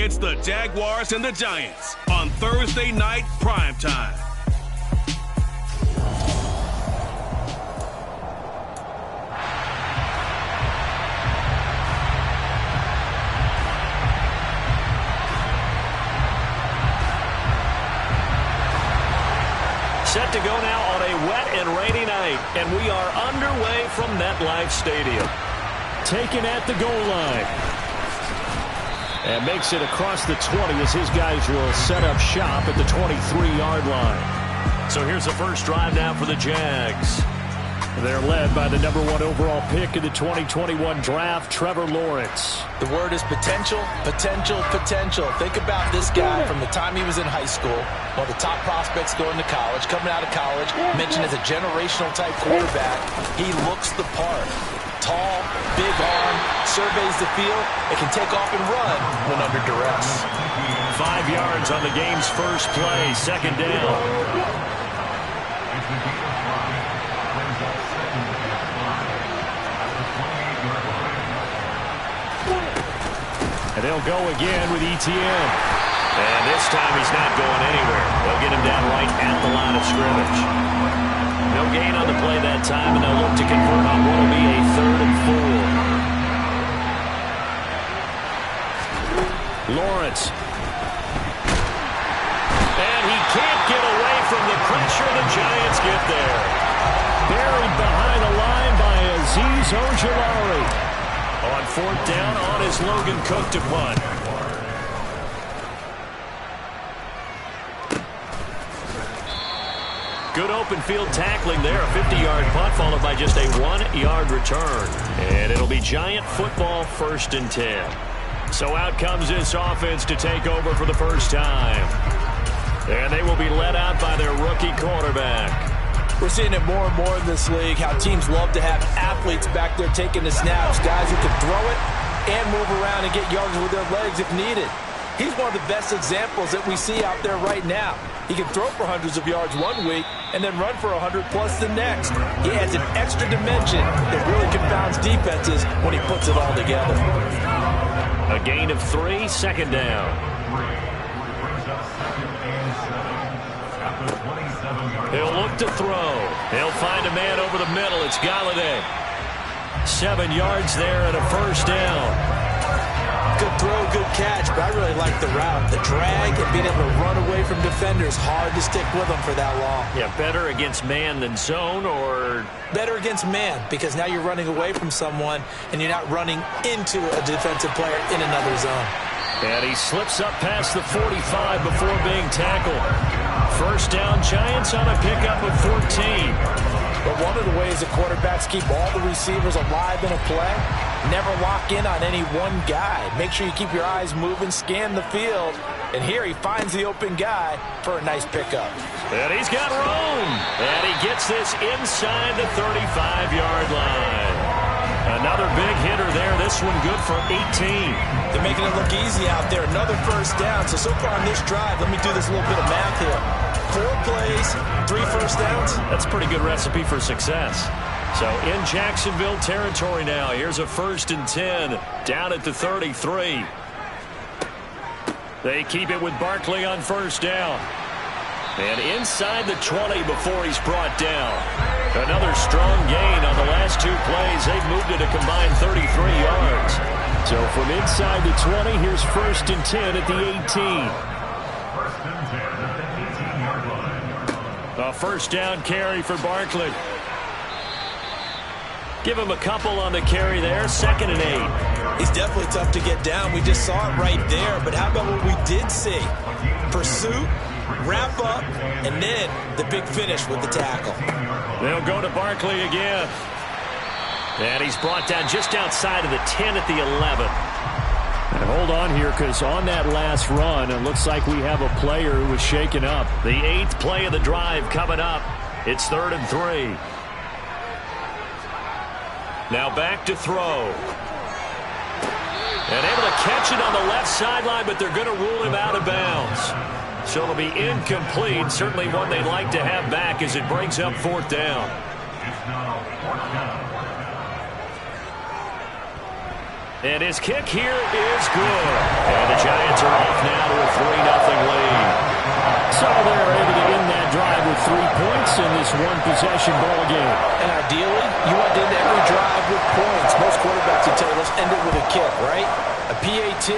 It's the Jaguars and the Giants on Thursday night primetime. Set to go now on a wet and rainy night, and we are underway from MetLife Stadium. Taken at the goal line. And makes it across the 20 as his guys will set up shop at the 23-yard line. So here's the first drive now for the Jags. They're led by the number 1 overall pick in the 2021 draft, Trevor Lawrence. The word is potential, potential, potential. Think about this guy from the time he was in high school, one of the top prospects going to college, coming out of college, mentioned as a generational type quarterback. He looks the part. Tall, big arm, surveys the field. It can take off and run when under duress. 5 yards on the game's first play, second down. And they'll go again with ETN. And this time he's not going anywhere. They'll get him down right at the line of scrimmage. No gain on the play that time, and they'll look to convert on what will be a 3rd and 4. Lawrence. And he can't get away from the pressure. The Giants get there. Buried behind the line by Azeez Ojulari. On 4th down, on is Logan Cook to punt. Good open field tackling there. A 50-yard punt followed by just a 1-yard return. And it'll be Giant football 1st and 10. So out comes this offense to take over for the first time. And they will be led out by their rookie quarterback. We're seeing it more and more in this league, how teams love to have athletes back there taking the snaps, guys who can throw it and move around and get yards with their legs if needed. He's one of the best examples that we see out there right now. He can throw for hundreds of yards one week and then run for 100+ the next. He adds an extra dimension that really confounds defenses when he puts it all together. A gain of 3, second down. He'll look to throw. He'll find a man over the middle. It's Galladay. 7 yards there and a first down. Good throw, good catch, but I really like the route. The drag and being able to run away from defenders, hard to stick with them for that long. Yeah, better against man than zone, or? Better against man, because now you're running away from someone and you're not running into a defensive player in another zone. And he slips up past the 45 before being tackled. First down, Giants on a pickup of 14. But one of the ways the quarterbacks keep all the receivers alive in a play, never lock in on any one guy. Make sure you keep your eyes moving, scan the field. And here he finds the open guy for a nice pickup. And he's got room. And he gets this inside the 35-yard line. Another big hitter there. This one good for 18. They're making it look easy out there. Another first down. So far on this drive, let me do this little bit of math here. 4 plays, 3 first downs. That's a pretty good recipe for success. So in Jacksonville territory now. Here's a 1st and 10 down at the 33. They keep it with Barkley on first down. And inside the 20 before he's brought down. Another strong gain on the last 2 plays. They've moved it a combined 33 yards. So from inside the 20, here's 1st and 10 at the 18. A first down carry for Barkley. Give him a couple on the carry there. 2nd and 8. He's definitely tough to get down. We just saw it right there. But how about what we did see? Pursuit, wrap up, and then the big finish with the tackle. They'll go to Barkley again. And he's brought down just outside of the 10 at the 11. And hold on here, because on that last run, it looks like we have a player who was shaken up. The 8th play of the drive coming up. It's 3rd and 3. Now back to throw. And able to catch it on the left sideline, but they're going to rule him out of bounds. So it'll be incomplete. Certainly one they'd like to have back as it brings up 4th down. And his kick here is good. And the Giants are off now to a 3-0 lead. So they're able to end that drive with 3 points in this one-possession ball game. And ideally, you want to end every drive with points. Most quarterbacks would tell you, let's end it with a kick, right? A PAT,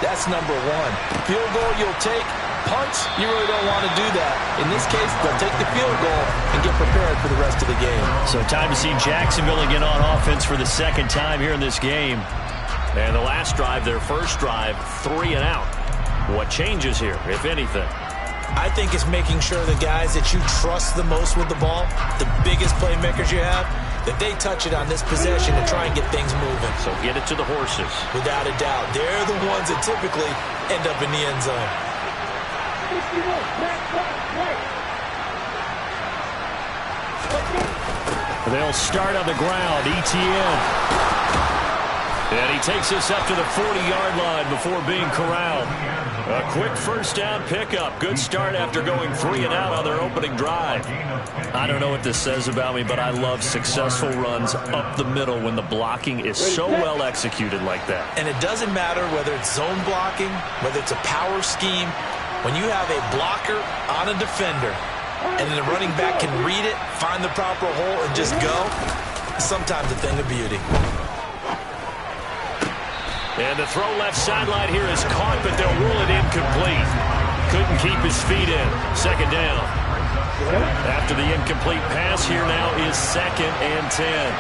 that's number one. Field goal you'll take. Punts, you really don't want to do that. In this case, they'll take the field goal and get prepared for the rest of the game. So time to see Jacksonville again on offense for the second time here in this game. And the last drive, their first drive, 3 and out. What changes here, if anything? I think it's making sure the guys that you trust the most with the ball, the biggest playmakers you have, that they touch it on this possession to try and get things moving. So get it to the horses. Without a doubt. They're the ones that typically end up in the end zone. They'll start on the ground. ETN. And he takes us up to the 40-yard line before being corralled. A quick first down pickup. Good start after going 3 and out on their opening drive. I don't know what this says about me, but I love successful runs up the middle when the blocking is so well executed like that. And it doesn't matter whether it's zone blocking, whether it's a power scheme. When you have a blocker on a defender and then the running back can read it, find the proper hole, and just go, it's sometimes a thing of beauty. And the throw left sideline here is caught, but they'll rule it incomplete. Couldn't keep his feet in. Second down. After the incomplete pass, here now is 2nd and 10.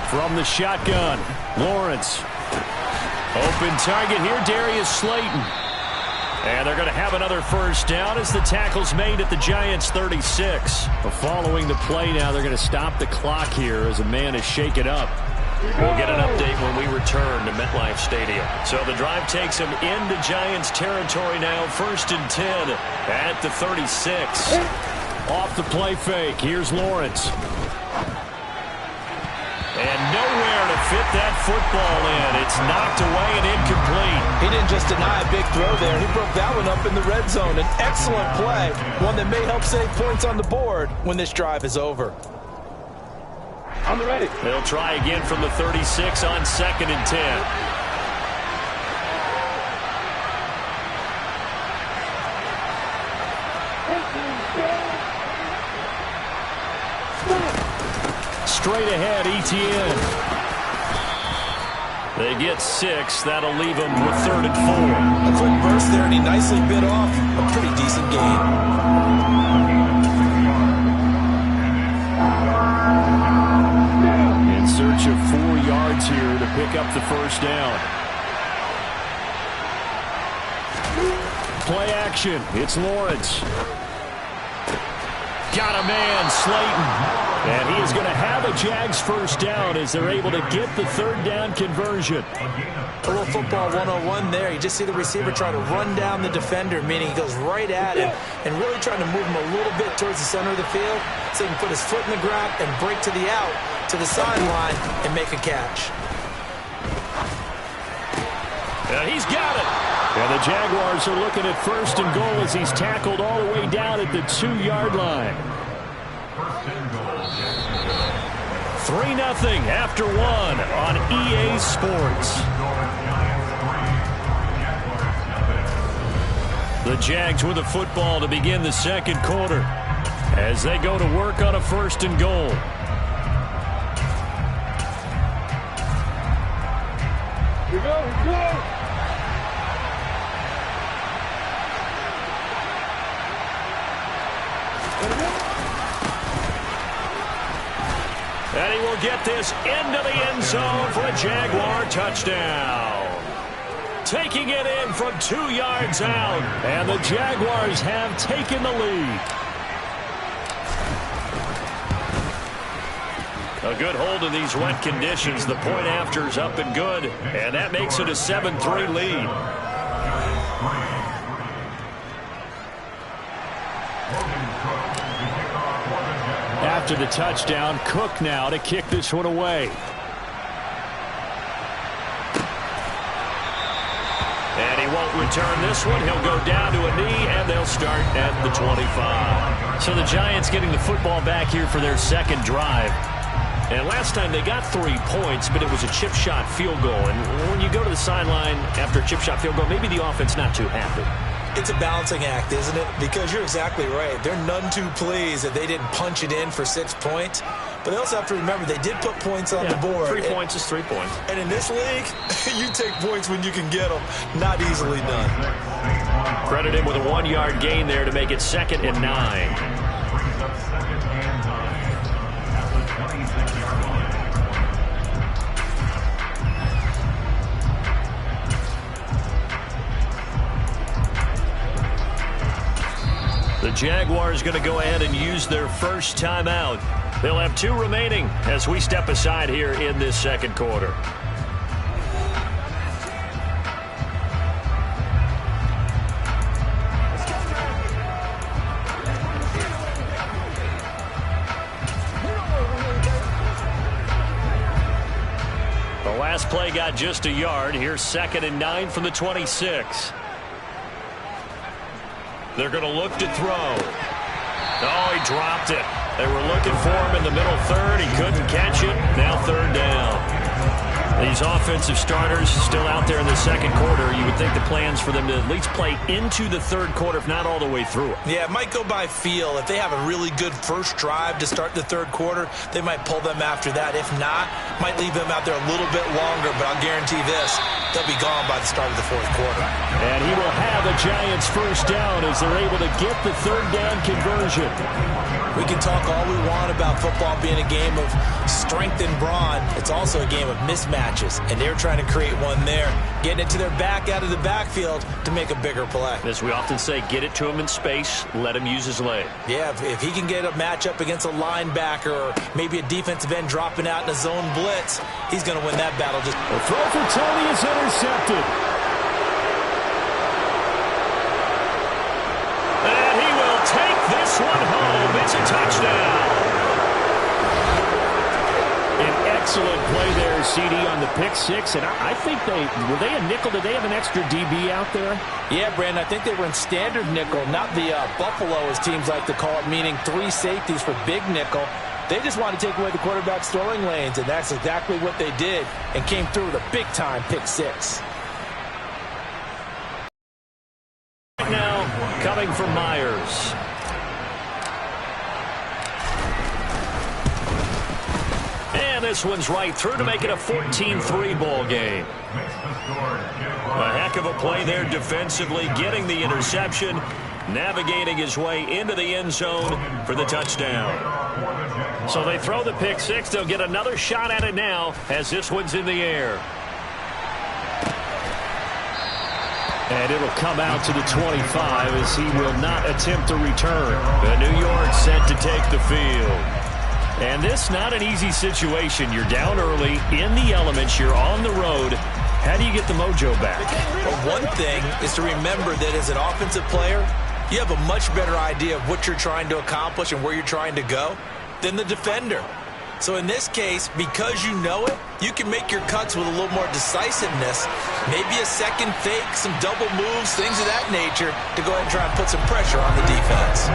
From the shotgun, Lawrence. Open target here, Darius Slayton. And they're going to have another first down as the tackle's made at the Giants' 36. Following the play now, they're going to stop the clock here as a man is shaken up. We'll get an update when we return to MetLife Stadium. So the drive takes him into Giants territory now. 1st and 10 at the 36. Off the play fake, here's Lawrence. And nowhere to fit that football in. It's knocked away and incomplete. He didn't just deny a big throw there. He broke that one up in the red zone. An excellent play. One that may help save points on the board when this drive is over. I'm ready. They'll try again from the 36 on 2nd and 10. Straight ahead, ETN. They get 6. That'll leave them with 3rd and 4. A quick burst there, and he nicely bit off a pretty decent gain. In search of 4 yards here to pick up the first down. Play action. It's Lawrence. Got a man, Slayton. And he is going to have a Jags first down as they're able to get the 3rd down conversion. A little football 101 there. You just see the receiver try to run down the defender, meaning he goes right at him and really trying to move him a little bit towards the center of the field so he can put his foot in the ground and break to the out, to the sideline, and make a catch. And he's got it. And the Jaguars are looking at 1st and goal as he's tackled all the way down at the 2-yard line. 3-0 after 1 on EA Sports. The Jags with the football to begin the second quarter as they go to work on a 1st and goal. Here we go. And he will get this into the end zone for a Jaguar touchdown. Taking it in from 2 yards out. And the Jaguars have taken the lead. A good hold in these wet conditions. The point after is up and good. And that makes it a 7-3 lead. After the touchdown, Cook now to kick this one away. And he won't return this one. He'll go down to a knee, and they'll start at the 25. So the Giants getting the football back here for their second drive. And last time they got 3 points, but it was a chip shot field goal. And when you go to the sideline after a chip shot field goal, maybe the offense not too happy. It's a balancing act, isn't it? Because you're exactly right. They're none too pleased that they didn't punch it in for 6 points. But they also have to remember they did put points on the board. 3 points is 3 points. And in this league, you take points when you can get them. Not easily done. Credit him with a 1-yard gain there to make it 2nd and 9. The Jaguars going to go ahead and use their first timeout. They'll have 2 remaining as we step aside here in this second quarter. The last play got just a yard. Here's 2nd and 9 from the 26. They're going to look to throw. Oh, he dropped it. They were looking for him in the middle third. He couldn't catch it. Now 3rd down. These offensive starters still out there in the second quarter. You would think the plans for them to at least play into the third quarter, if not all the way through it. Yeah, it might go by feel. If they have a really good first drive to start the third quarter, they might pull them after that. If not, might leave them out there a little bit longer. But I'll guarantee this, they'll be gone by the start of the fourth quarter. And he will have a Giants first down as they're able to get the 3rd down conversion. We can talk all we want about football being a game of strength and brawn. It's also a game of mismatches, and they're trying to create one there, getting it to their back out of the backfield to make a bigger play. As we often say, get it to him in space, let him use his leg. Yeah, if he can get a matchup against a linebacker or maybe a defensive end dropping out in a zone blitz, he's going to win that battle. The throw for Tony is intercepted. And he will take this one home. It's a touchdown. An excellent play there, CD, on the pick 6. And I think were they a nickel? Did they have an extra DB out there? Yeah, Brandon, I think they were in standard nickel, not the Buffalo, as teams like to call it, meaning 3 safeties for big nickel. They just wanted to take away the quarterback's throwing lanes, and that's exactly what they did and came through with a big-time pick 6. Right now, coming from Myers. And this one's right through to make it a 14-3 ball game. A heck of a play there defensively, getting the interception, navigating his way into the end zone for the touchdown. So they throw the pick 6. They'll get another shot at it now as this one's in the air. And it'll come out to the 25 as he will not attempt to return. The New York set to take the field. And this not an easy situation. You're down early, in the elements, you're on the road. How do you get the mojo back? Well, one thing is to remember that as an offensive player, you have a much better idea of what you're trying to accomplish and where you're trying to go than the defender. So in this case, because you know it, you can make your cuts with a little more decisiveness, maybe a second fake, some double moves, things of that nature, to go ahead and try and put some pressure on the defense.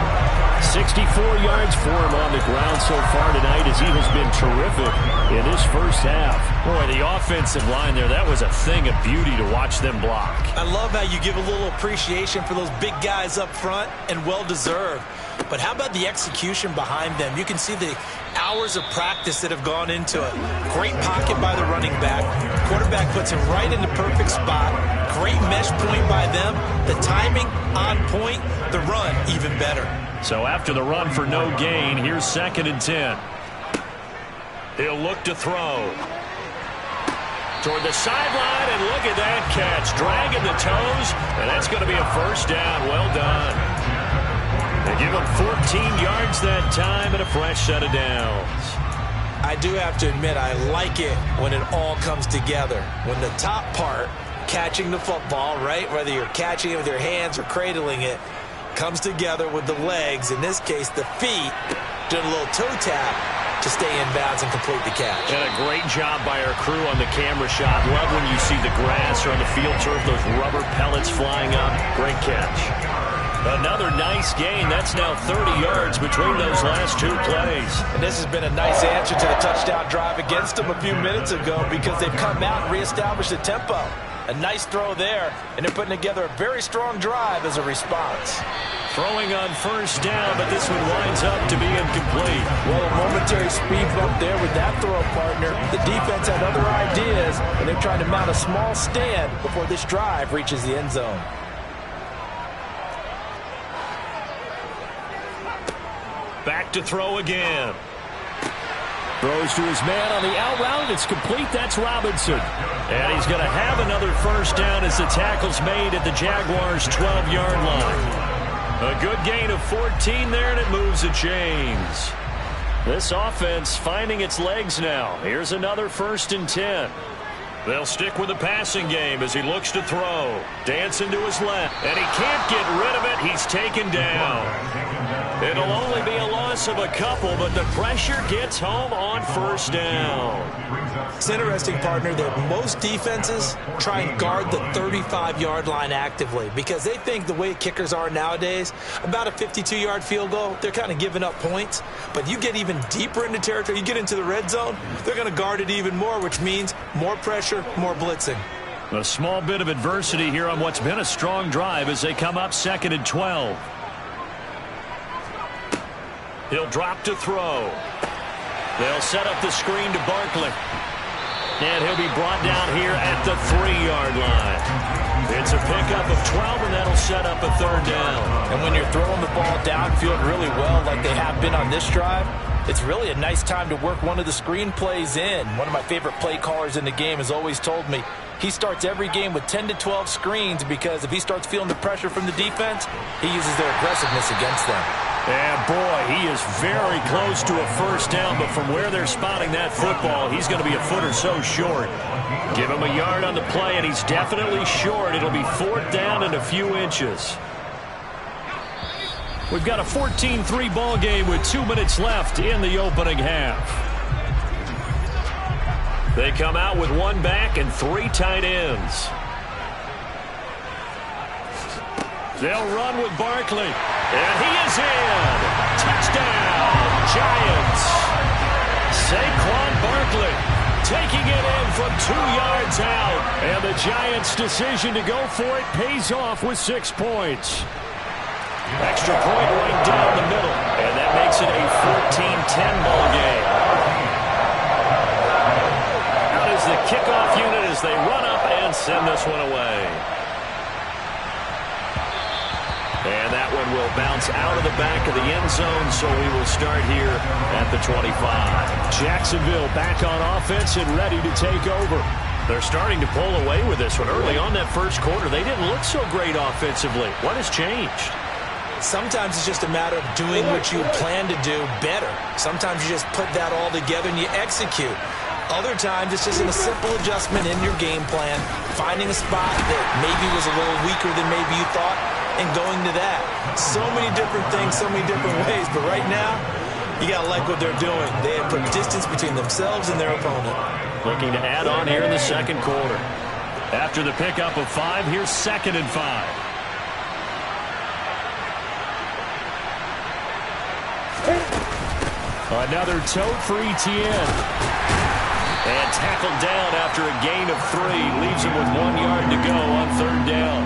64 yards for him on the ground so far tonight as he has been terrific in his first half. Boy, the offensive line there, that was a thing of beauty to watch them block. I love how you give a little appreciation for those big guys up front, and well-deserved. But how about the execution behind them? You can see the hours of practice that have gone into it. Great pocket by the running back. Quarterback puts him right in the perfect spot. Great mesh point by them. The timing on point. The run even better. So after the run for no gain, here's 2nd and 10. He'll look to throw. Toward the sideline, and look at that catch. Dragging the toes, and that's going to be a first down. Well done. They give him 14 yards that time and a fresh set of downs. I do have to admit, I like it when it all comes together. When the top part, catching the football, right, whether you're catching it with your hands or cradling it, comes together with the legs, in this case the feet, doing a little toe tap to stay in bounds and complete the catch. And a great job by our crew on the camera shot. Love when you see the grass or on the field turf, those rubber pellets flying up. Great catch. Another nice gain. That's now 30 yards between those last two plays. And this has been a nice answer to the touchdown drive against them a few minutes ago because they've come out and reestablished the tempo. A nice throw there, and they're putting together a very strong drive as a response. Throwing on first down, but this one winds up to be incomplete. Well, a momentary speed bump there with that throw, partner. The defense had other ideas, and they're trying to mount a small stand before this drive reaches the end zone. Back to throw again. Throws to his man on the out route. It's complete. That's Robinson. And he's going to have another first down as the tackle's made at the Jaguars' 12-yard line. A good gain of 14 there, and it moves the chains. This offense finding its legs now. Here's another 1st and 10. They'll stick with the passing game as he looks to throw. Dancing to his left, and he can't get rid of it. He's taken down. It'll only be a loss of a couple, but the pressure gets home on first down. It's interesting, partner, that most defenses try and guard the 35-yard line actively because they think the way kickers are nowadays, about a 52-yard field goal, they're kind of giving up points. But you get even deeper into territory, you get into the red zone, they're going to guard it even more, which means more pressure, more blitzing. A small bit of adversity here on what's been a strong drive as they come up 2nd and 12. He'll drop to throw. They'll set up the screen to Barkley. And he'll be brought down here at the 3-yard line. It's a pickup of 12, and that'll set up a 3rd down. And when you're throwing the ball downfield really well like they have been on this drive, it's really a nice time to work one of the screen plays in. One of my favorite play callers in the game has always told me he starts every game with 10 to 12 screens because if he starts feeling the pressure from the defense, he uses their aggressiveness against them. And boy, he is very close to a first down, but from where they're spotting that football, he's going to be a foot or so short. Give him a yard on the play, and he's definitely short. It'll be 4th down and a few inches. We've got a 14-3 ball game with 2 minutes left in the opening half. They come out with 1 back and 3 tight ends. They'll run with Barkley. And he is in. Touchdown, Giants. Saquon Barkley taking it in from 2 yards out. And the Giants' decision to go for it pays off with 6 points. Extra point right down the middle. And that makes it a 14-10 ball game. Out is the kickoff unit as they run up and send this one away. And that one will bounce out of the back of the end zone, so we will start here at the 25. Jacksonville back on offense and ready to take over. They're starting to pull away with this one. Early on that first quarter, they didn't look so great offensively. What has changed? Sometimes it's just a matter of doing what you plan to do better. Sometimes you just put that all together and you execute. Other times it's just a simple adjustment in your game plan, finding a spot that maybe was a little weaker than maybe you thought, and going to that. So many different things, so many different ways, but right now, you got to like what they're doing. They have put distance between themselves and their opponent. Looking to add on here in the second quarter. After the pickup of 5, here's 2nd and 5. Another tote for Etienne. And tackled down after a gain of 3. Leaves him with 1 yard to go on 3rd down.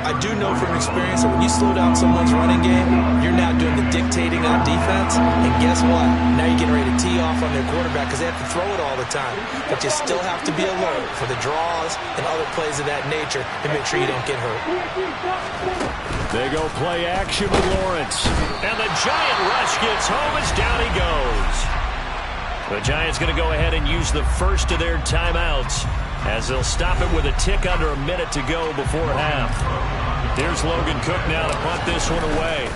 I do know from experience that when you slow down someone's running game, you're now doing the dictating on defense. And guess what? Now you're getting ready to tee off on their quarterback because they have to throw it all the time. But you still have to be alert for the draws and other plays of that nature to make sure you don't get hurt. They go play action with Lawrence. And the giant rush gets home as down he goes. The Giants going to go ahead and use the first of their timeouts as they'll stop it with a tick under a minute to go before half. Here's Logan Cook now to punt this one away.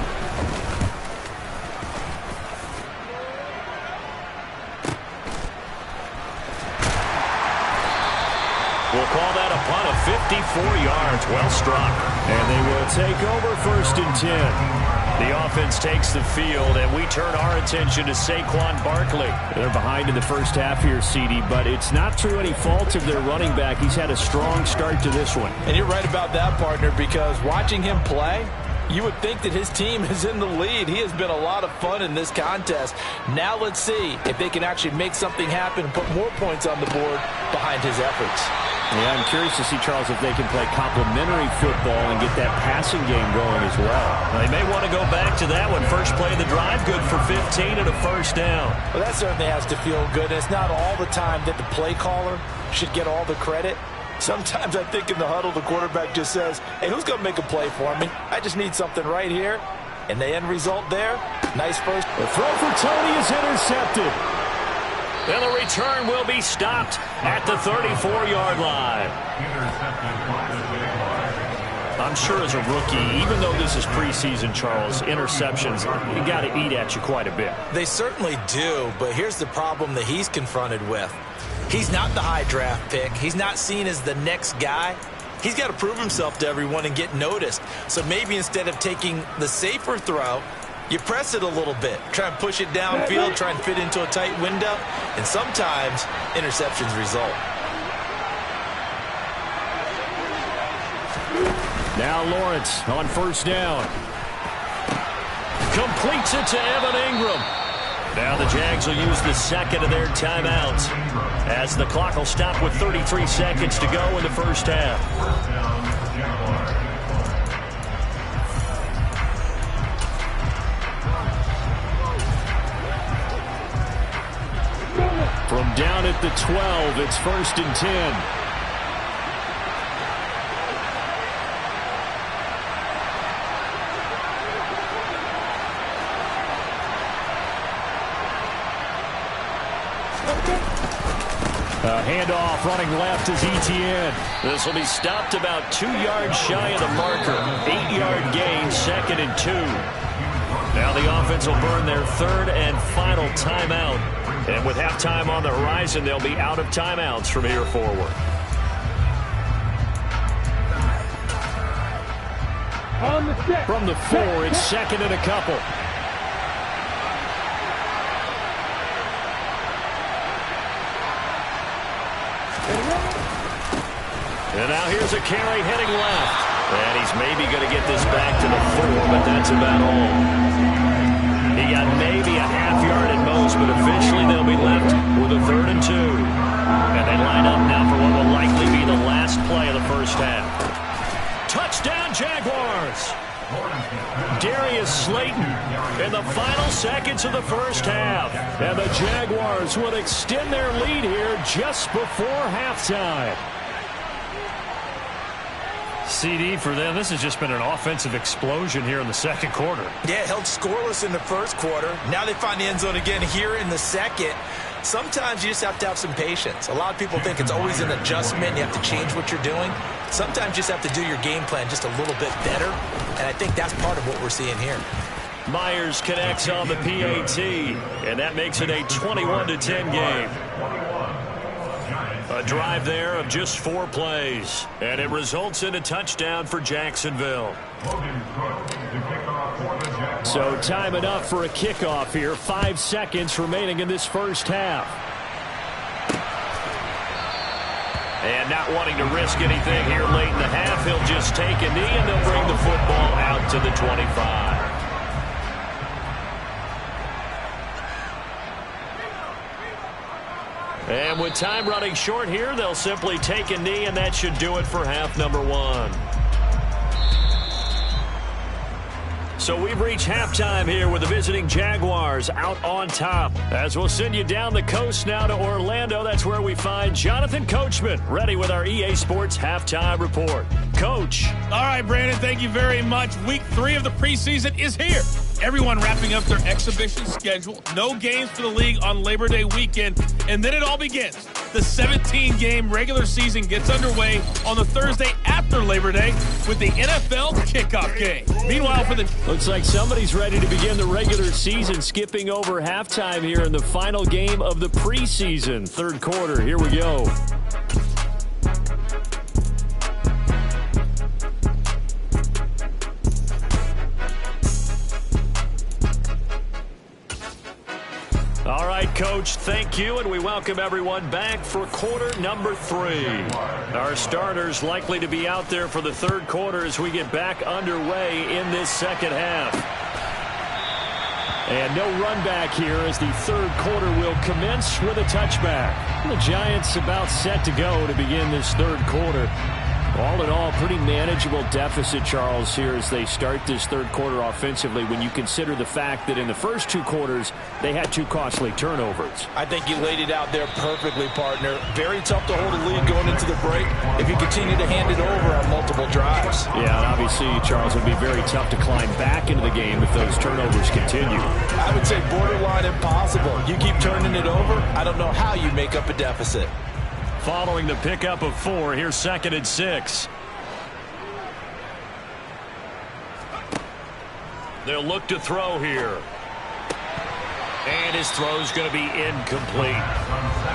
We'll call that a punt of 54 yards. Well struck. And they will take over 1st and 10. The offense takes the field, and we turn our attention to Saquon Barkley. They're behind in the first half here, CD, but it's not through any fault of their running back. He's had a strong start to this one. And you're right about that, partner, because watching him play, You would think that his team is in the lead. He has been a lot of fun in this contest. Now let's see if they can actually make something happen and put more points on the board behind his efforts. Yeah, I'm curious to see, Charles, if they can play complementary football and get that passing game going as well. They may want to go back to that one. First play of the drive, good for 15 and a first down. Well, that certainly has to feel good. And it's not all the time that the play caller should get all the credit. Sometimes I think in the huddle, the quarterback just says, hey, who's going to make a play for me? I just need something right here. And the end result there, nice first. The throw for Tony is intercepted. And the return will be stopped at the 34-yard line. I'm sure as a rookie, even though this is preseason, Charles, interceptions, you got to eat at you quite a bit. They certainly do, but here's the problem that he's confronted with. He's not the high draft pick. He's not seen as the next guy. He's got to prove himself to everyone and get noticed. So maybe instead of taking the safer throw, you press it a little bit. Try and push it downfield, try and fit into a tight window, and sometimes interceptions result. Now Lawrence on first down. Completes it to Evan Ingram. Now the Jags will use the second of their timeouts as the clock will stop with 33 seconds to go in the first half. From down at the 12, it's first and 10. Handoff running left is Etienne. This will be stopped about 2 yards shy of the marker. 8-yard gain, second and 2. Now the offense will burn their third and final timeout. And with halftime on the horizon, they'll be out of timeouts from here forward. From the 4, it's second and a couple. And now here's a carry heading left. And he's maybe going to get this back to the 4, but that's about all. He got maybe a half yard at most, but eventually they'll be left with a 3rd and 2. And they line up now for what will likely be the last play of the first half. Touchdown, Jaguars! Darius Slayton in the final seconds of the first half. And the Jaguars will extend their lead here just before halftime. CD for them, this has just been an offensive explosion here in the second quarter. Yeah, held scoreless in the first quarter. Now they find the end zone again here in the second. Sometimes you just have to have some patience. A lot of people think it's always an adjustment. You have to change what you're doing. Sometimes you just have to do your game plan just a little bit better. And I think that's part of what we're seeing here. Myers connects on the PAT, and that makes it a 21-10 game. A drive there of just 4 plays, and it results in a touchdown for Jacksonville. So time enough for a kickoff here. 5 seconds remaining in this first half. And not wanting to risk anything here late in the half, he'll just take a knee, and they'll bring the football out to the 25. And with time running short here, they'll simply take a knee, and that should do it for half number 1. So we've reached halftime here with the visiting Jaguars out on top. As we'll send you down the coast now to Orlando, that's where we find Jonathan Coachman, ready with our EA Sports Halftime Report. Coach. All right, Brandon, thank you very much. Week 3 of the preseason is here. Everyone wrapping up their exhibition schedule. No games for the league on Labor Day weekend. And then it all begins. The 17-game regular season gets underway on the Thursday after Labor Day with the NFL kickoff game. Meanwhile, for the... Looks like somebody's ready to begin the regular season, skipping over halftime here in the final game of the preseason. Third quarter, here we go. All right, Coach. Coach. Thank you, and we welcome everyone back for quarter number 3. Our starters likely to be out there for the third quarter as we get back underway in this second half. And no run back here as the third quarter will commence with a touchback. The Giants about set to go to begin this third quarter. All in all, pretty manageable deficit, Charles, here as they start this third quarter offensively when you consider the fact that in the first 2 quarters, they had 2 costly turnovers. I think you laid it out there perfectly, partner. Very tough to hold a lead going into the break if you continue to hand it over on multiple drives. Yeah, and obviously, Charles, it would be very tough to climb back into the game if those turnovers continue. I would say borderline impossible. You keep turning it over, I don't know how you make up a deficit. Following the pickup of 4, here's 2nd and 6. They'll look to throw here. And his throw's going to be incomplete.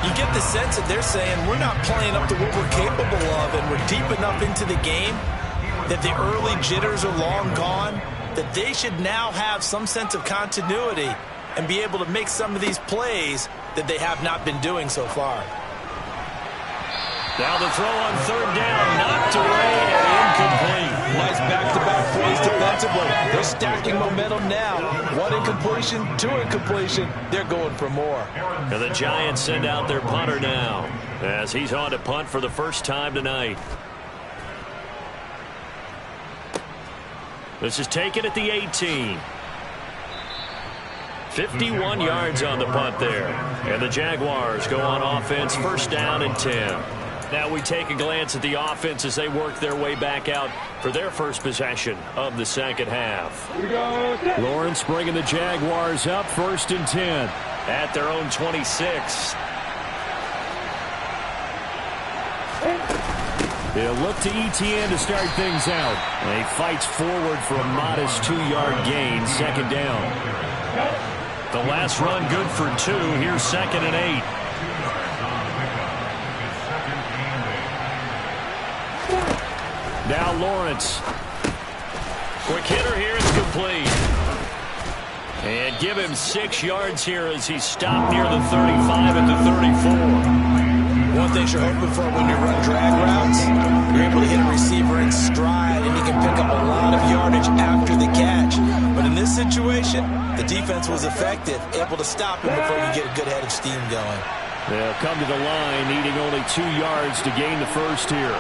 You get the sense that they're saying we're not playing up to what we're capable of, and we're deep enough into the game that the early jitters are long gone, that they should now have some sense of continuity and be able to make some of these plays that they have not been doing so far. Now the throw on 3rd down, knocked away and incomplete. Nice back-to-back plays defensively. They're stacking momentum now. 1 incompletion, 2 incompletion. They're going for more. And the Giants send out their punter now as he's on to punt for the first time tonight. This is taken at the 18. 51 yards on the punt there. And the Jaguars go on offense, 1st down and 10. Now we take a glance at the offense as they work their way back out for their first possession of the second half. Lawrence bringing the Jaguars up, 1st and 10. At their own 26. They'll look to ETN to start things out. And he fights forward for a modest 2-yard gain, 2nd down. The last run good for 2. Here's 2nd and 8. Now Lawrence. Quick hitter here, it's complete. And give him 6 yards here as he's stopped near the 35 at the 34. One thing you're hoping for when you run drag routes, you're able to hit a receiver in stride, and he can pick up a lot of yardage after the catch. But in this situation, the defense was effective, able to stop him before you get a good head of steam going. They'll come to the line, needing only 2 yards to gain the first here.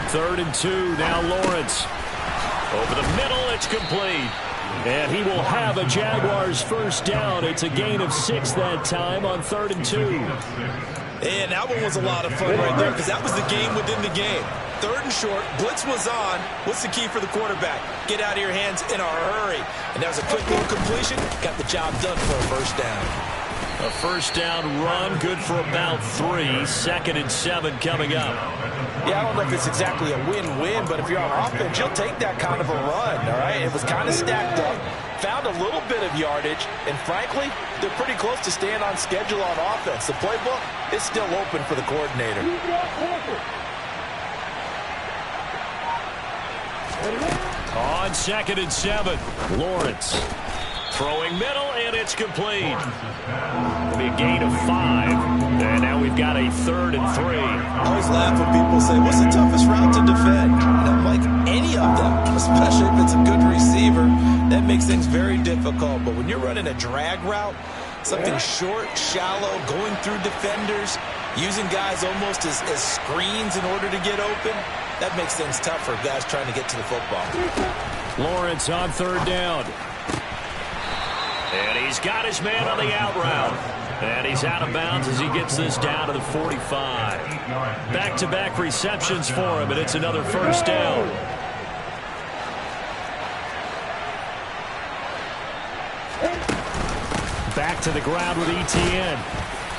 3rd and 2, now Lawrence. Over the middle, it's complete. And he will have a Jaguars first down. It's a gain of 6 that time on 3rd and 2. And that one was a lot of fun right there because that was the game within the game. 3rd and short, blitz was on. What's the key for the quarterback? Get out of your hands in a hurry. And that was a quick little completion. Got the job done for a first down. A first down run, good for about 3. 2nd and 7 coming up. Yeah, I don't know if it's exactly a win-win, but if you're on offense, you'll take that kind of a run, all right? It was kind of stacked up, found a little bit of yardage, and frankly, they're pretty close to staying on schedule on offense. The playbook is still open for the coordinator. On 2nd and 7, Lawrence. Throwing middle, and it's complete. It'll be a gain of 5. And now we've got a 3rd and 3. I always laugh when people say, what's the toughest route to defend? And I'm like, any of them, especially if it's a good receiver. That makes things very difficult. But when you're running a drag route, something short, shallow, going through defenders, using guys almost as screens in order to get open, that makes things tough for guys trying to get to the football. Lawrence on 3rd down. And he's got his man on the out route. And he's out of bounds as he gets this down to the 45. Back-to-back receptions for him, and it's another first down. Back to the ground with ETN.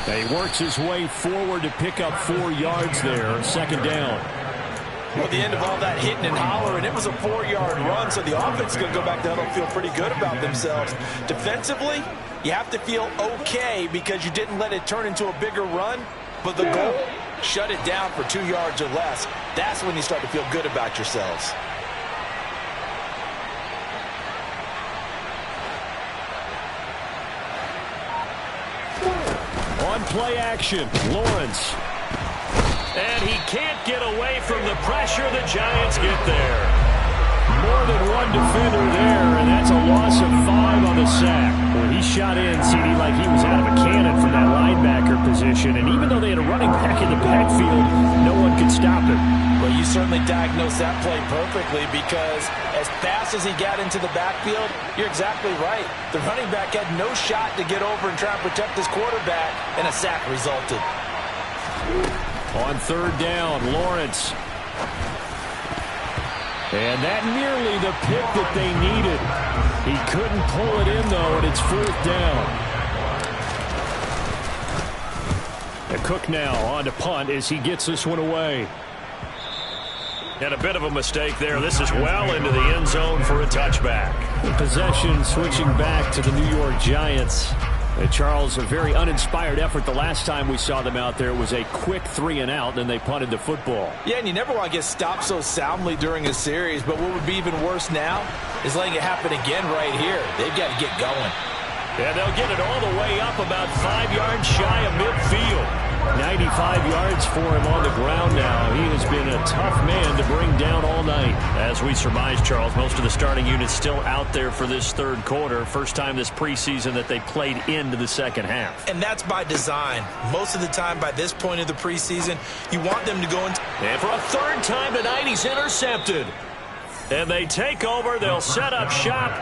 And he works his way forward to pick up 4 yards there. 2nd down. Well, at the end of all that hitting and hollering, it was a 4-yard run, so the offense is going to go back down and feel pretty good about themselves. Defensively, you have to feel okay because you didn't let it turn into a bigger run, but the goal, shut it down for 2 yards or less. That's when you start to feel good about yourselves. play action. Lawrence. And he can't get away from the pressure. The Giants get there. More than one defender there, and that's a loss of 5 on the sack. Well, he shot in, CD, like he was out of a cannon from that linebacker position. And even though they had a running back in the backfield, no one could stop him. Well, you certainly diagnosed that play perfectly because as fast as he got into the backfield, you're exactly right. The running back had no shot to get over and try and protect his quarterback, and a sack resulted. On third down, Lawrence. And that nearly the pick that they needed. He couldn't pull it in, though, and it's fourth down. And Cook now on to punt as he gets this one away. And a bit of a mistake there. This is well into the end zone for a touchback. The possession switching back to the New York Giants. Charles, a very uninspired effort the last time we saw them out there. It was a quick 3-and-out, then they punted the football. Yeah, and you never want to get stopped so soundly during a series, but what would be even worse now is letting it happen again right here. They've got to get going. Yeah, they'll get it all the way up about 5 yards shy of midfield. 95 yards for him on the ground now. He has been a tough man to bring down all night. As we surmise, Charles, most of the starting units still out there for this third quarter. First time this preseason that they played into the second half. And that's by design. Most of the time by this point of the preseason, you want them to go into... And for a third time tonight, he's intercepted. And they take over. They'll set up shop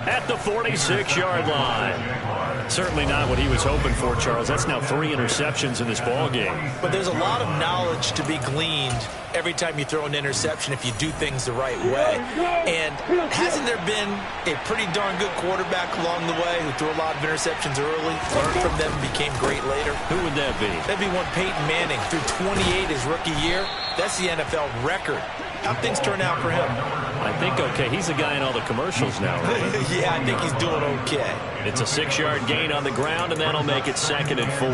at the 46-yard line. Certainly not what he was hoping for, Charles. That's now 3 interceptions in this ball game. But there's a lot of knowledge to be gleaned every time you throw an interception if you do things the right way. And hasn't there been a pretty darn good quarterback along the way who threw a lot of interceptions early, learned from them, became great later? Who would that be? That'd be one Peyton Manning. Threw 28 his rookie year. That's the NFL record. How'd things turn out for him? I think okay. He's the guy in all the commercials now, right? Yeah, I think he's doing okay. It's a 6-yard gain on the ground, and that'll make it 2nd and 4.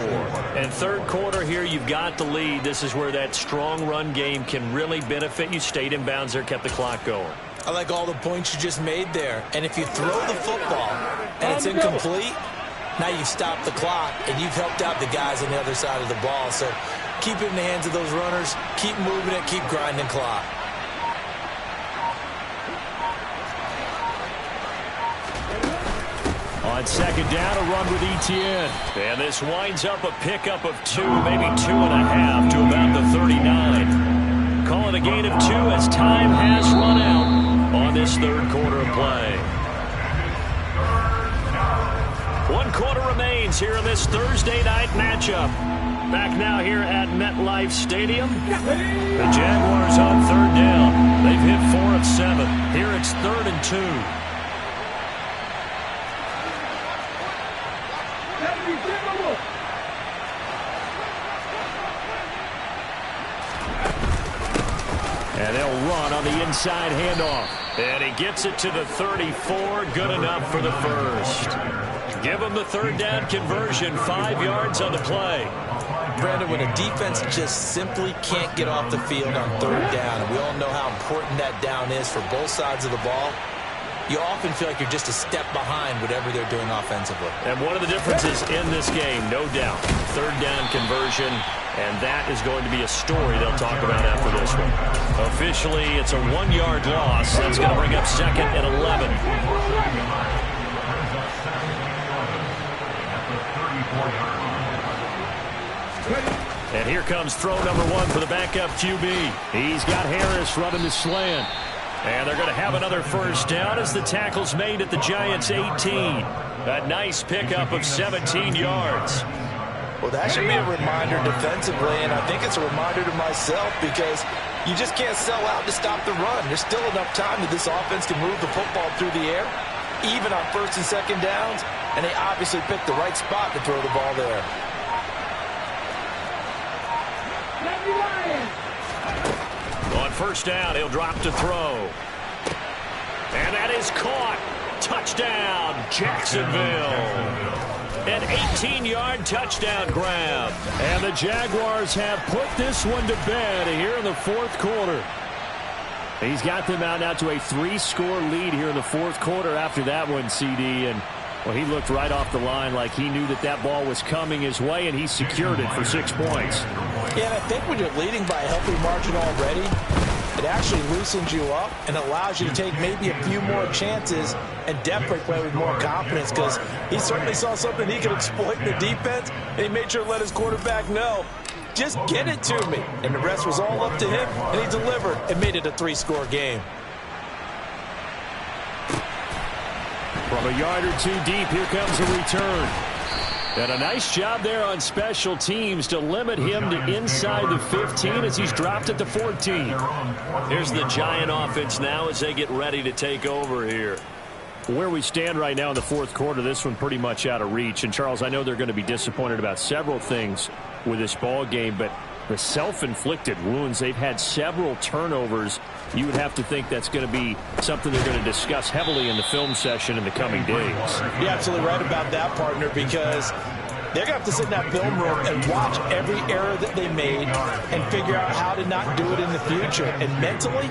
And third quarter here, you've got the lead. This is where that strong run game can really benefit you. Stayed in bounds there, kept the clock going. I like all the points you just made there. And if you throw the football and it's incomplete, now you've stopped the clock, and you've helped out the guys on the other side of the ball. So keep it in the hands of those runners. Keep moving it. Keep grinding clock. On second down, a run with Etienne. And this winds up a pickup of 2, maybe 2.5 to about the 39. Call it a gain of 2 as time has run out on this third quarter of play. 1 quarter remains here in this Thursday night matchup. Back now here at MetLife Stadium. The Jaguars on third down. They've hit 4 of 7. Here it's 3rd and 2. And they'll run on the inside handoff. And he gets it to the 34. Good enough for the first. Give him the third down conversion. 5 yards on the play. Brandon, when a defense just simply can't get off the field on third down, and we all know how important that down is for both sides of the ball, you often feel like you're just a step behind whatever they're doing offensively. And one of the differences in this game, no doubt, third down conversion, and that is going to be a story they'll talk about after this one. Officially, it's a 1-yard loss. That's going to bring up 2nd and 11. And here comes throw number 1 for the backup QB. He's got Harris running the slant. And they're going to have another first down as the tackle's made at the Giants' 18. A nice pickup of 17 yards. Well, that should be a reminder defensively, and I think it's a reminder to myself because you just can't sell out to stop the run. There's still enough time that this offense can move the football through the air, even on 1st and 2nd downs, and they obviously picked the right spot to throw the ball there. On first down, he'll drop to throw. And that is caught. Touchdown, Jacksonville. An 18-yard touchdown grab. And the Jaguars have put this one to bed here in the fourth quarter. He's got them out now to a 3-score lead here in the fourth quarter after that one, CD. And Well, he looked right off the line like he knew that that ball was coming his way, and he secured it for 6 points. Yeah, and I think when you're leading by a healthy margin already, it actually loosens you up and allows you to take maybe a few more chances and definitely play with more confidence, because he certainly saw something he could exploit in the defense, and he made sure to let his quarterback know, just get it to me. And the rest was all up to him, and he delivered and made it a 3-score game. From a yard or two deep, here comes a return. And a nice job there on special teams to limit him to inside the 15 as he's dropped at the 14. Here's the Giant offense now as they get ready to take over here. Where we stand right now in the fourth quarter, this one pretty much out of reach. And, Charles, I know they're going to be disappointed about several things with this ball game, but the self-inflicted wounds, they've had several turnovers. You would have to think that's going to be something they're going to discuss heavily in the film session in the coming days. You're absolutely right about that, partner, because they're going to have to sit in that film room and watch every error that they made and figure out how to not do it in the future. And mentally,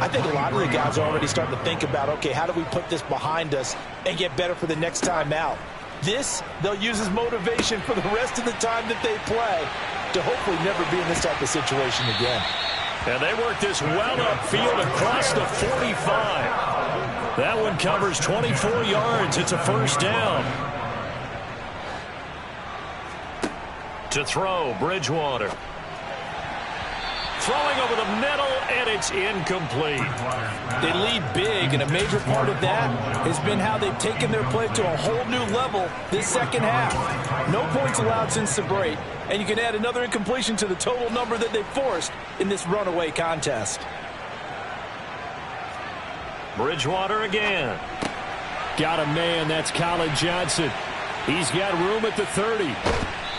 I think a lot of the guys are already starting to think about, okay, how do we put this behind us and get better for the next time out? This, they'll use as motivation for the rest of the time that they play to hopefully never be in this type of situation again. And they work this well upfield across the 45. That one covers 24 yards. It's a first down. To throw, Bridgewater. Throwing over the middle, and it's incomplete. They lead big, and a major part of that has been how they've taken their play to a whole new level this second half. No points allowed since the break, and you can add another incompletion to the total number that they forced in this runaway contest. Bridgewater again. Got a man, that's Colin Johnson. He's got room at the 30.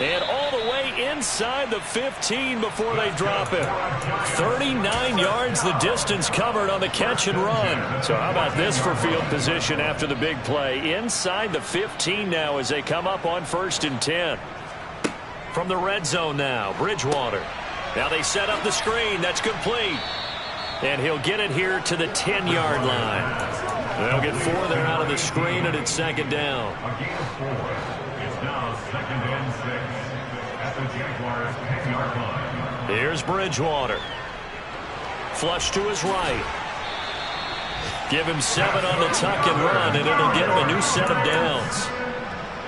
And all the way inside the 15 before they drop it. 39 yards the distance covered on the catch and run. So how about this for field position after the big play? Inside the 15 now as they come up on 1st and 10. From the red zone now, Bridgewater. Now they set up the screen. That's complete. And he'll get it here to the 10-yard line. They'll get 4 there out of the screen, and it's 2nd down. Here's Bridgewater. Flush to his right. Give him 7 on the tuck and run, and it'll get him a new set of downs.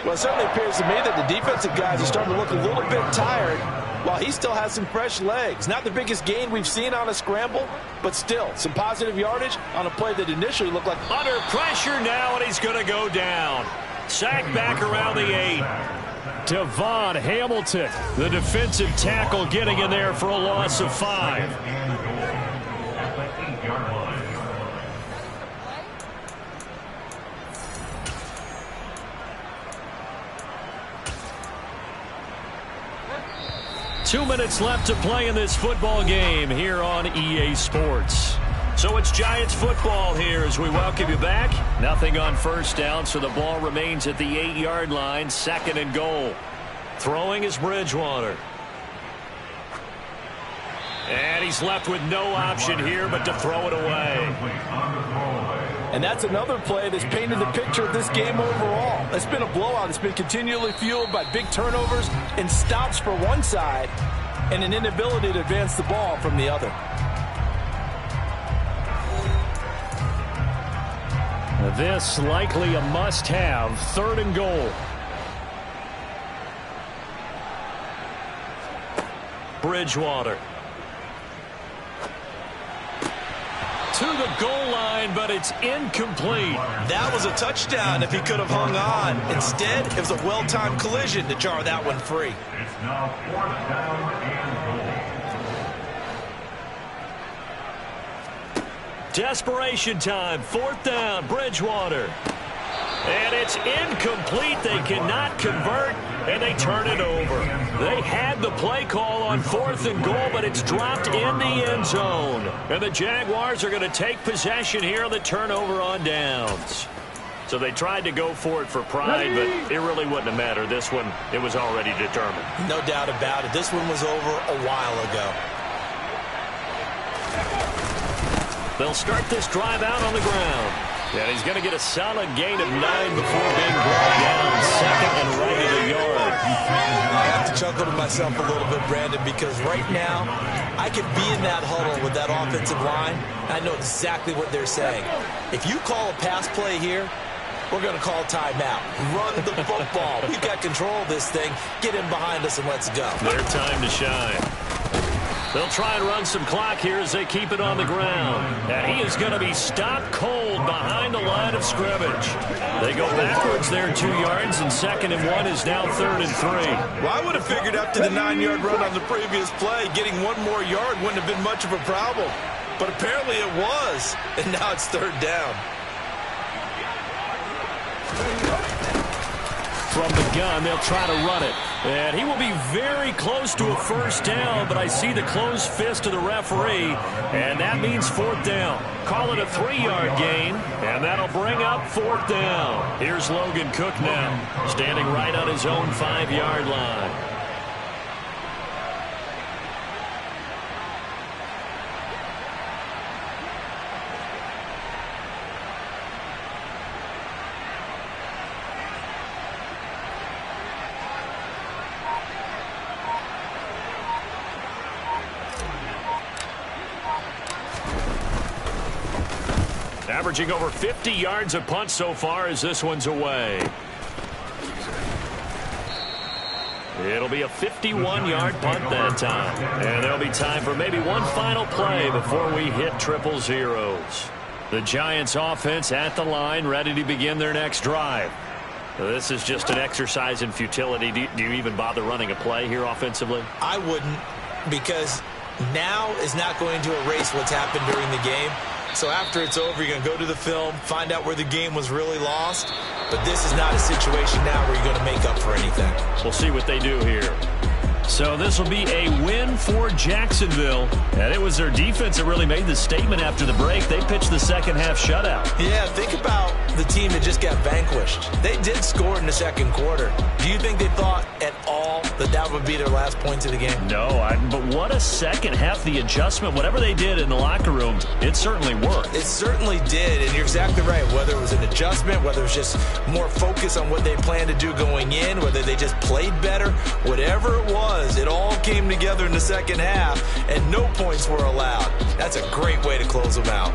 Well, it certainly appears to me that the defensive guys are starting to look a little bit tired while he still has some fresh legs. Not the biggest gain we've seen on a scramble, but still some positive yardage on a play that initially looked like... Under pressure now, and he's going to go down. Sacked back around the 8. Devon Hamilton, the defensive tackle, getting in there for a loss of 5. Two minutes left to play in this football game here on EA Sports. So it's Giants football here as we welcome you back. Nothing on first down, so the ball remains at the 8-yard line, 2nd and goal. Throwing is Bridgewater. And he's left with no option here but to throw it away. And that's another play that's painted the picture of this game overall. It's been a blowout. It's been continually fueled by big turnovers and stops for one side and an inability to advance the ball from the other. This likely a must-have, 3rd and goal. Bridgewater. To the goal line, but it's incomplete. That was a touchdown if he could have hung on. Instead, it was a well-timed collision to jar that one free. It's now 4th down and goal. Desperation time, 4th down, Bridgewater. And it's incomplete. They cannot convert, and they turn it over. They had the play call on 4th and goal, but it's dropped in the end zone. And the Jaguars are going to take possession here on the turnover on downs. So they tried to go for it for pride, but it really wouldn't have mattered. This one, it was already determined. No doubt about it. This one was over a while ago. They'll start this drive out on the ground. And he's going to get a solid gain of 9 before being brought down. Second and right at a yard. I have to chuckle to myself a little bit, Brandon, because right now I could be in that huddle with that offensive line. I know exactly what they're saying. If you call a pass play here, we're going to call timeout. Run the football. We've got control of this thing. Get in behind us and let's go. Their time to shine. They'll try and run some clock here as they keep it on the ground. And he is going to be stopped cold behind the line of scrimmage. They go backwards there 2 yards, and 2nd and 1 is now 3rd and 3. Well, I would have figured after the 9-yard run on the previous play, getting 1 more yard wouldn't have been much of a problem. But apparently it was, and now it's 3rd down. From the gun, they'll try to run it. And he will be very close to a 1st down, but I see the closed fist of the referee, and that means 4th down. Call it a 3-yard gain, and that'll bring up 4th down. Here's Logan Cook now, standing right on his own 5-yard line. Averaging over 50 yards a punt so far as this one's away. It'll be a 51-yard punt that time. And there'll be time for maybe one final play before we hit triple zeros. The Giants offense at the line, ready to begin their next drive. This is just an exercise in futility. Do you even bother running a play here offensively? I wouldn't, because now is not going to erase what's happened during the game. So after it's over, you're going to go to the film, find out where the game was really lost. But this is not a situation now where you're going to make up for anything. We'll see what they do here. So this will be a win for Jacksonville. And it was their defense that really made the statement after the break. They pitched the second-half shutout. Yeah, think about the team that just got vanquished. They did score in the 2nd quarter. Do you think they thought at all that that would be their last points of the game? No, but what a second half. The adjustment, whatever they did in the locker room, it certainly worked. It certainly did, and you're exactly right. Whether it was an adjustment, whether it was just more focus on what they planned to do going in, whether they just played better, whatever it was, it all came together in the 2nd half, and no points were allowed. That's a great way to close them out.